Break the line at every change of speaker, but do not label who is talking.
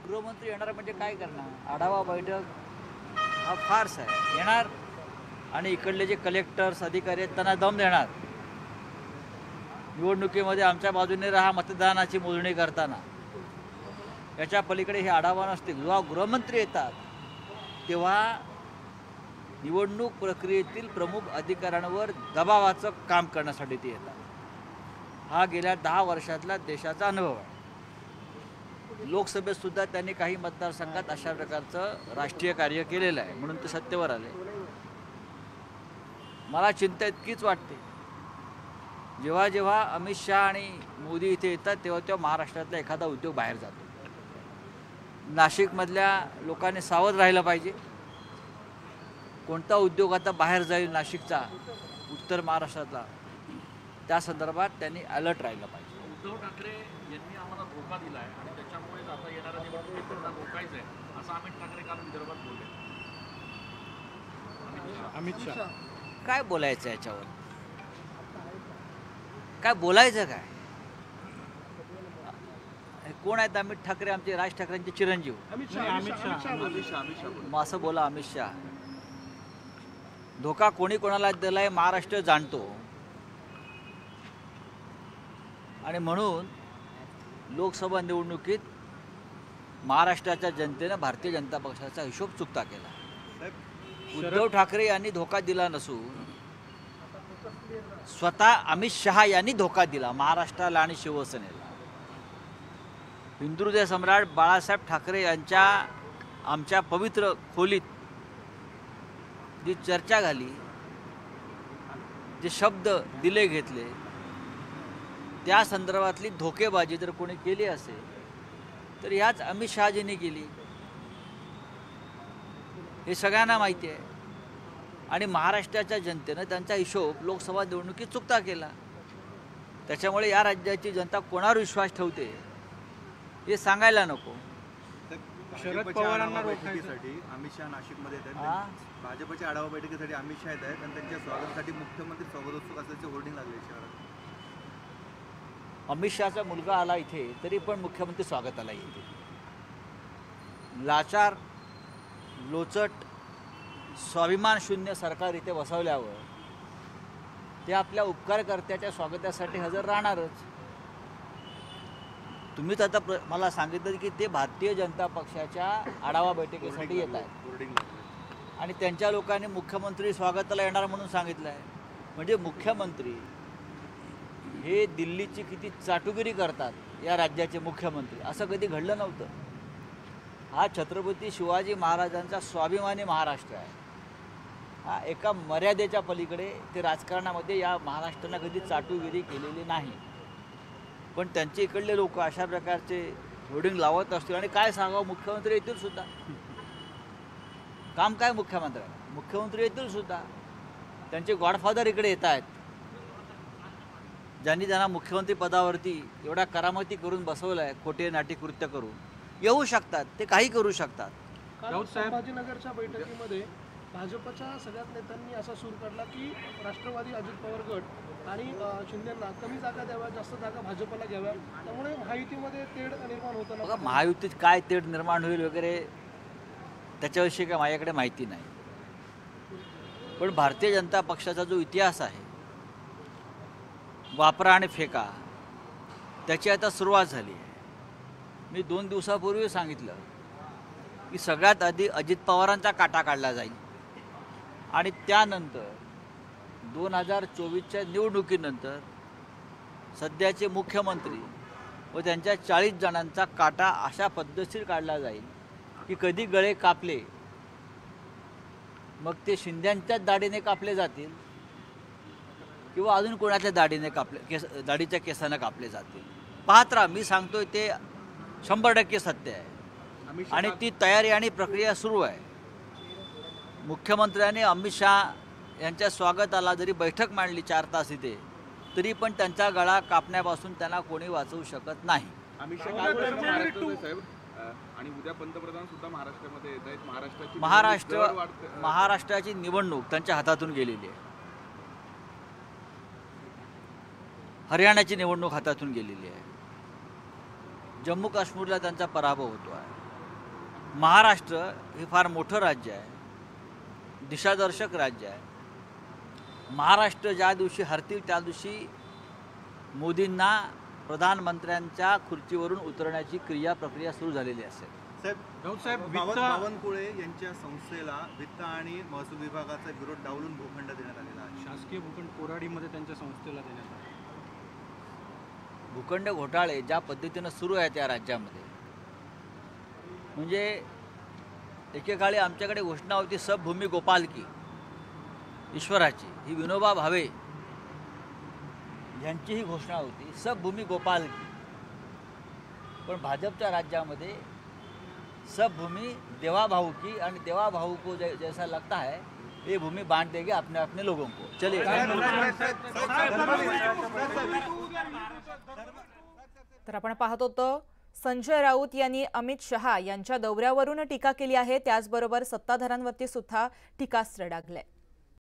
गृहमंत्री येणार म्हणजे काय करणार? आढावा बैठक हा फार्स आहे. येणार आणि इकडले जे कलेक्टर्स अधिकारी आहेत त्यांना दम देणार. निवडणुकीमध्ये आमच्या बाजूने राहा मतदानाची मोजणी करताना. याच्या पलीकडे हे आढावा नसतील. जेव्हा गृहमंत्री येतात तेव्हा निवडणूक प्रक्रियेतील प्रमुख अधिकाऱ्यांवर दबावाचं काम करण्यासाठी ते येतात. हा गेल्या 10 वर्षातला देशाचा अनुभव आहे. लोकसभेत सुद्धा त्यांनी काही मतदारसंघात अशा प्रकारचं राष्ट्रीय कार्य केलेलं आहे, म्हणून ते सत्तेवर आले. मला चिंता इतकीच वाटते, जेव्हा जेव्हा अमित शहा आणि मोदी इथे येतात तेव्हा तेव्हा महाराष्ट्रातला एखादा उद्योग बाहेर जातो. नाशिकमधल्या लोकांनी सावध राहिलं पाहिजे. कोणता उद्योग आता बाहेर जाईल नाशिकचा, उत्तर महाराष्ट्रातला, त्या संदर्भात त्यांनी अलर्ट राहिलं पाहिजे.
उद्धव ठाकरे यांनी आम्हाला धोका दिला आहे आणि त्याच्यामुळेच आता येणाऱ्या निवडणुकीत त्यांना धोकायचं आहे असं अमित ठाकरे काल विदर्भात बोलले.
अमित शहा
काय बोलायचं याच्यावर? काय बोलायचं काय? कोण आहेत अमित ठाकरे? आमचे राज ठाकरेंचे चिरंजीव. मग असं बोला अमित शहा. धोका कोणी कोणाला दिलाय महाराष्ट्र जाणतो. आणि म्हणून लोकसभा निवडणुकीत महाराष्ट्राच्या जनतेनं भारतीय जनता पक्षाचा हिशोब चुकता केला. उद्धव ठाकरे यांनी धोका दिला नसून स्वतः अमित शहा यांनी धोका दिला महाराष्ट्राला आणि शिवसेनेला. हिंदुहृदय सम्राट बाळासाहेब ठाकरे यांच्या आमच्या पवित्र खोलीत जी चर्चा झाली, जे शब्द दिले घेतले, त्या संदर्भातली धोकेबाजी जर कोणी केली असेल तर ह्याच अमित शहाजींनी केली. हे सगळ्यांना माहिती आहे. आणि महाराष्ट्राच्या जनतेनं त्यांचा हिशोब लोकसभा निवडणुकीत चुकता केला. त्याच्यामुळे या राज्याची जनता कोणावर विश्वास ठेवते हे सांगायला नको.
शरद पवारांना
बैठकीसाठी अमित शहा नाशिकमध्ये येत आहेत. भाजपच्या आढावा बैठकीसाठी अमित शहा येत आहेत आणि त्यांच्या स्वागतासाठी मुख्यमंत्री स्वागतोत्सुक असल्याचे होर्डिंग लागले शहरात.
अमित शहाचा मुलगा आला इथे तरी पण मुख्यमंत्री स्वागताला येते. लाचार, लोचट, स्वाभिमान शून्य सरकार इथे बसवल्यावर ते आपल्या उपकारकर्त्याच्या स्वागतासाठी हजर राहणारच. तुम्हीच आता मला सांगितलं की ते भारतीय जनता पक्षाच्या आढावा बैठकीसाठी येत आहेत आणि त्यांच्या लोकांनी मुख्यमंत्री स्वागताला येणार म्हणून सांगितलं आहे. म्हणजे मुख्यमंत्री हे दिल्लीची किती चाटुगिरी करतात या राज्याचे मुख्यमंत्री, असं कधी घडलं नव्हतं. हा छत्रपती शिवाजी महाराजांचा स्वाभिमानी महाराष्ट्र आहे. हा एका मर्यादेच्या पलीकडे ते राजकारणामध्ये या महाराष्ट्राला कधी चाटुगिरी केलेली नाही. पण त्यांचे इकडले लोक अशा प्रकारचे होर्डिंग लावत असतील. आणि काय सांगावं, मुख्यमंत्री येतील सुद्धा. काम काय मुख्यमंत्री येतील सुद्धा. त्यांचे गॉडफादर इकडे येत आहेत, ज्यांनी त्यांना मुख्यमंत्री पदावरती एवढ्या करामती करून बसवलं आहे. खोटे नाटी कृत्य करून येऊ शकतात, ते काही करू शकतात.
संभाजीनगरच्या बैठकीमध्ये भाजपच्या सगळ्याच नेत्यांनी असा सूर काढला की राष्ट्रवादी अजित पवार गट आणि शिंदेंना कमी जागा द्याव्या, जास्त जागा भाजपला घ्याव्या, त्यामुळे महायुतीमध्ये तेढ निर्माण होताना.
बघा, महायुतीत काय तेढ निर्माण होईल वगैरे त्याच्याविषयी काय माझ्याकडे माहिती नाही. पण भारतीय जनता पक्षाचा जो इतिहास आहे, वापरा आणि फेका, त्याची आता सुरुवात झाली आहे. मी 2 दिवसापूर्वी सांगितलं की सगळ्यात आधी अजित पवारांचा काटा काढला जाईल आणि त्यानंतर 2024च्या निवडणुकीनंतर सध्याचे मुख्यमंत्री व त्यांच्या 40 जणांचा काटा अशा पद्धतशीर काढला जाईल की कधी गळे कापले मग ते शिंद्यांच्याच दाढीने कापले जातील किंवा अजून कोणाच्या दाढीने दाढीच्या केसानं कापले जातील. पाहत राहा. मी सांगतोय ते 100% सत्य आहे आणि ती तयारी आणि प्रक्रिया सुरू आहे. मुख्यमंत्र्यांनी अमित शहा यांच्या स्वागताला जरी बैठक मांडली 4 तास इथे, तरी पण त्यांचा गळा कापण्यापासून त्यांना कोणी वाचवू शकत नाही.
अमित शहा साहेब आणि उद्या पंतप्रधान सुद्धा महाराष्ट्रामध्ये येत आहेत.
महाराष्ट्राची निवडणूक त्यांच्या हातातून गेलेली आहे. हरियाणाची निवडणूक हातातून गेलेली आहे. जम्मू काश्मीरला त्यांचा पराभव होतो आहे. महाराष्ट्र हे फार मोठं राज्य आहे, दिशादर्शक राज्य आहे. महाराष्ट्र ज्या दिवशी हरतील त्या दिवशी मोदींना प्रधानमंत्र्यांच्या खुर्चीवरून उतरण्याची प्रक्रिया सुरू झालेली असेल.
साहेब बावनकुळे यांच्या संस्थेला वित्त आणि महसूल विभागाचा विरोध डावलून भूखंड देण्यात आलेला आहे. शासकीय भूखंड कोराडीमध्ये त्यांच्या संस्थेला देण्यात आला.
भूखंड घोटाळे ज्या पद्धतीनं सुरू आहे त्या राज्यामध्ये, म्हणजे एकेकाळी आमच्याकडे घोषणा होती सबभूमी गोपालकी ईश्वराची, ही विनोबा भावे यांची ही घोषणा होती सबभूमी गोपालकी. पण भाजपच्या राज्यामध्ये सबभूमी देवा भाऊ की, आणि देवा भाऊ को जैसा लगता है ये भूमि बांट देगी अपने अपने लोगों को. चलिए.
तर आपण पाहत होतो संजय राऊत यांनी अमित शहा यांच्या दौऱ्यावरून टीका केली आहे, त्याचबरोबर सत्ताधाऱ्यांवरती सुद्धा टीकास्त्र डागले.